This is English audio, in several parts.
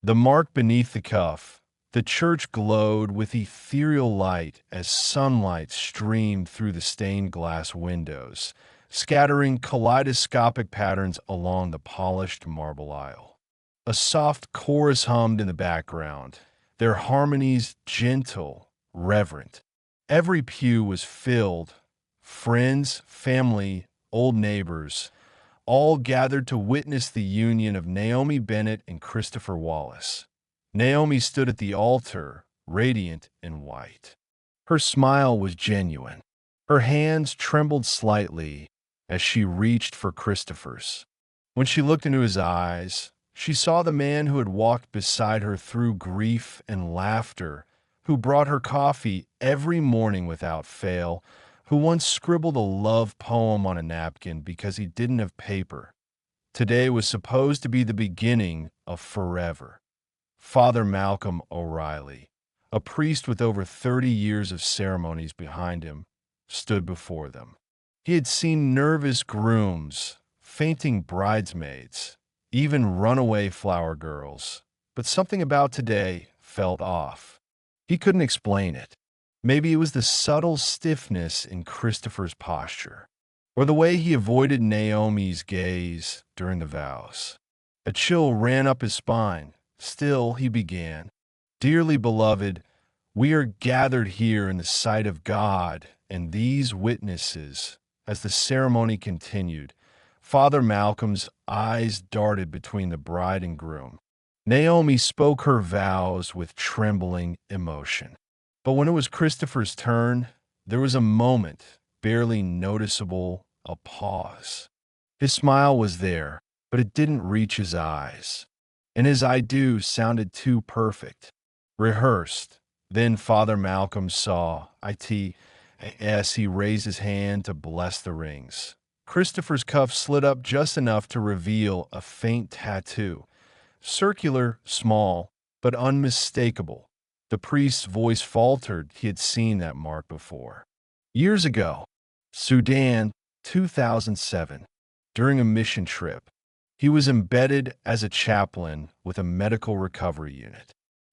The mark beneath the cuff. The church glowed with ethereal light as sunlight streamed through the stained glass windows, scattering kaleidoscopic patterns along the polished marble aisle. A soft chorus hummed in the background, their harmonies gentle, reverent. Every pew was filled. Friends, family, old neighbors, all gathered to witness the union of Naomi Bennett and Christopher Wallace. Naomi stood at the altar, radiant in white. Her smile was genuine. Her hands trembled slightly as she reached for Christopher's. When she looked into his eyes, she saw the man who had walked beside her through grief and laughter, who brought her coffee every morning without fail, who once scribbled a love poem on a napkin because he didn't have paper. Today was supposed to be the beginning of forever. Father Malcolm O'Reilly, a priest with over 30 years of ceremonies behind him, stood before them. He had seen nervous grooms, fainting bridesmaids, even runaway flower girls, but something about today felt off. He couldn't explain it. Maybe it was the subtle stiffness in Christopher's posture, or the way he avoided Naomi's gaze during the vows. A chill ran up his spine. Still, he began, "Dearly beloved, we are gathered here in the sight of God and these witnesses." As the ceremony continued, Father Malcolm's eyes darted between the bride and groom. Naomi spoke her vows with trembling emotion. But when it was Christopher's turn, there was a moment, barely noticeable, a pause. His smile was there, but it didn't reach his eyes. And his "I do" sounded too perfect, rehearsed. Then Father Malcolm saw it as he raised his hand to bless the rings. Christopher's cuff slid up just enough to reveal a faint tattoo. Circular, small, but unmistakable. The priest's voice faltered. He had seen that mark before. Years ago, Sudan, 2007, during a mission trip. He was embedded as a chaplain with a medical recovery unit.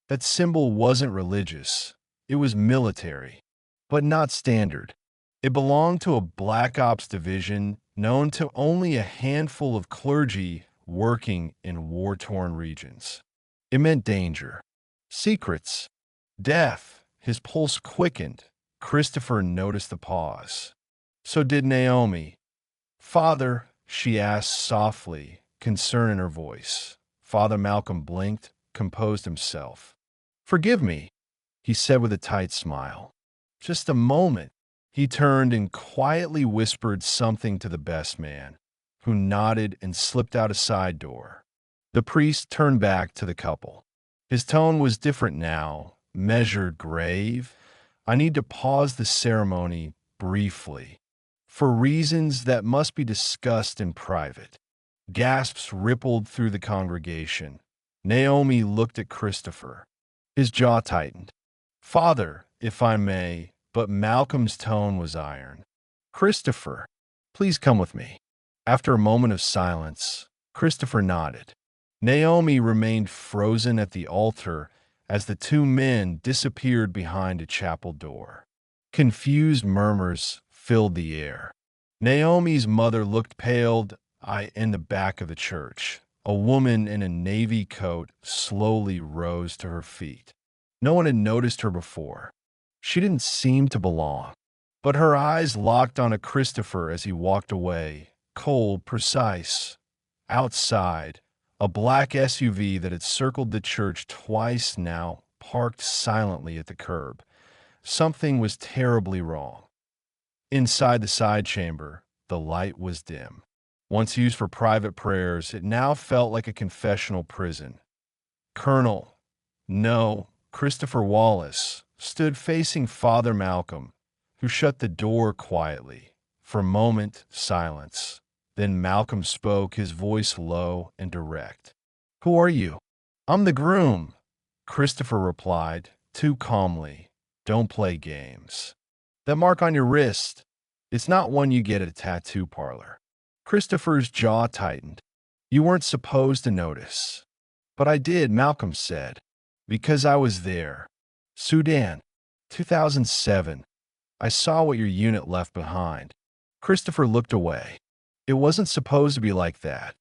That symbol wasn't religious. It was military, but not standard. It belonged to a Black Ops division known to only a handful of clergy working in war-torn regions. It meant danger, secrets, death. His pulse quickened. Christopher noticed the pause. So did Naomi. "Father," she asked softly, concern in her voice. Father Malcolm blinked, composed himself. "Forgive me," he said with a tight smile. "Just a moment." He turned and quietly whispered something to the best man, who nodded and slipped out a side door. The priest turned back to the couple. His tone was different now, measured, grave. "I need to pause the ceremony briefly, for reasons that must be discussed in private." Gasps rippled through the congregation. Naomi looked at Christopher. His jaw tightened. "Father, if I may," but Malcolm's tone was iron. "Christopher, please come with me." After a moment of silence, Christopher nodded. Naomi remained frozen at the altar as the two men disappeared behind a chapel door. Confused murmurs filled the air. Naomi's mother looked pale in the back of the church. A woman in a navy coat slowly rose to her feet. No one had noticed her before. She didn't seem to belong. But her eyes locked on a Christopher as he walked away, cold, precise. Outside, a black SUV that had circled the church twice now parked silently at the curb. Something was terribly wrong. Inside the side chamber, the light was dim. Once used for private prayers, it now felt like a confessional prison. Colonel, no, Christopher Wallace, stood facing Father Malcolm, who shut the door quietly. For a moment, silence. Then Malcolm spoke, his voice low and direct. "Who are you?" "I'm the groom," Christopher replied, too calmly. "Don't play games. That mark on your wrist, it's not one you get at a tattoo parlor." Christopher's jaw tightened. "You weren't supposed to notice." But I did, Malcolm said. Because I was there. Sudan, 2007. I saw what your unit left behind. Christopher looked away. It wasn't supposed to be like that.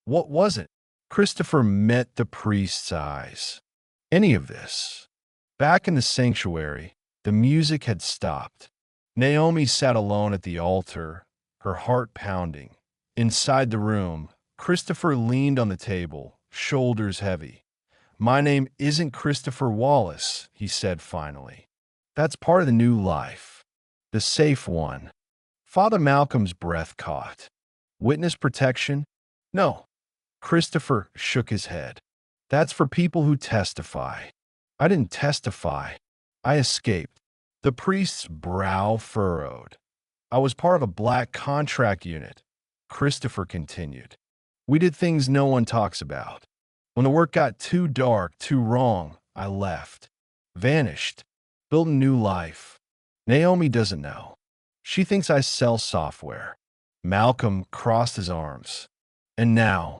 What was it? Christopher met the priest's eyes. Any of this. Back in the sanctuary, the music had stopped. Naomi sat alone at the altar, her heart pounding. Inside the room, Christopher leaned on the table, shoulders heavy. My name isn't Christopher Wallace, he said finally. That's part of the new life. The safe one. Father Malcolm's breath caught. Witness protection? No. Christopher shook his head. That's for people who testify. I didn't testify. I escaped. The priest's brow furrowed. I was part of a black contract unit, Christopher continued. We did things no one talks about. When the work got too dark, too wrong, I left. Vanished. Built a new life. Naomi doesn't know. She thinks I sell software. Malcolm crossed his arms. And now,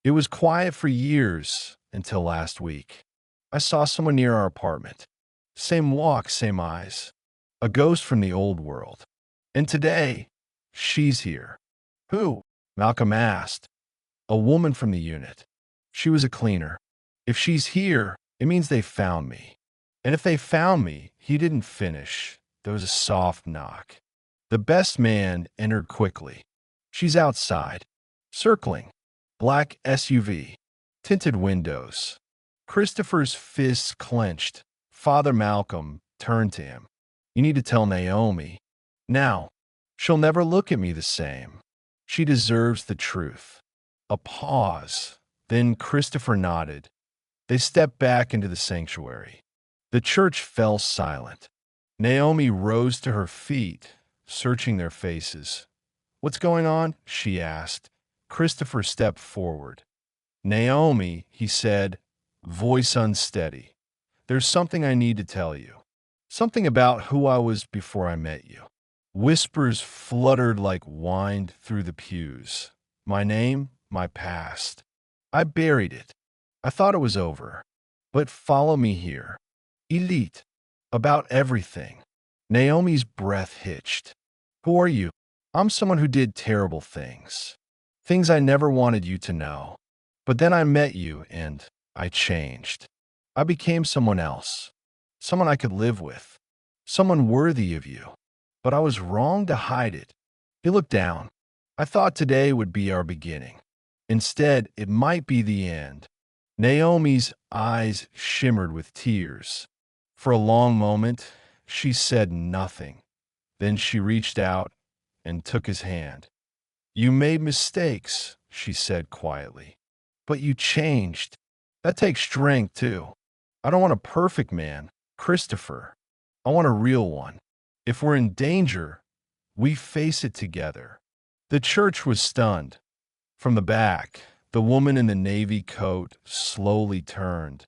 it was quiet for years until last week. I saw someone near our apartment. Same walk, same eyes. A ghost from the old world. And today, she's here. Who? Malcolm asked. A woman from the unit. She was a cleaner. If she's here, it means they found me. And if they found me, he didn't finish. There was a soft knock. The best man entered quickly. She's outside. Circling. Black SUV. Tinted windows. Christopher's fists clenched. Father Malcolm turned to him. You need to tell Naomi. Now. She'll never look at me the same. She deserves the truth. A pause. Then Christopher nodded. They stepped back into the sanctuary. The church fell silent. Naomi rose to her feet, searching their faces. What's going on? She asked. Christopher stepped forward. Naomi, he said, voice unsteady. There's something I need to tell you. Something about who I was before I met you. Whispers fluttered like wind through the pews. My name, my past. I buried it. I thought it was over. But follow me here. Elite. About everything. Naomi's breath hitched. Who are you? I'm someone who did terrible things. Things I never wanted you to know. But then I met you and I changed. I became someone else. Someone I could live with. Someone worthy of you. But I was wrong to hide it. He looked down. I thought today would be our beginning. Instead, it might be the end. Naomi's eyes shimmered with tears. For a long moment, she said nothing. Then she reached out and took his hand. You made mistakes, she said quietly. But you changed. That takes strength, too. I don't want a perfect man, Christopher. I want a real one. If we're in danger, we face it together. The church was stunned. From the back, the woman in the navy coat slowly turned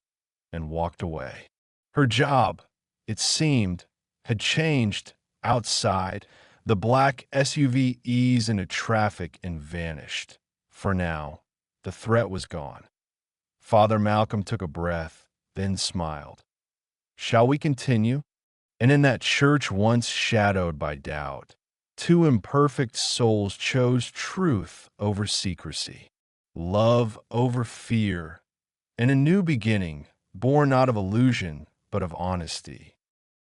and walked away. Her job, it seemed, had changed. Outside, the black SUV eased into traffic and vanished. For now, the threat was gone. Father Malcolm took a breath, then smiled. Shall we continue? And in that church once shadowed by doubt, two imperfect souls chose truth over secrecy, love over fear, and a new beginning born not of illusion but of honesty.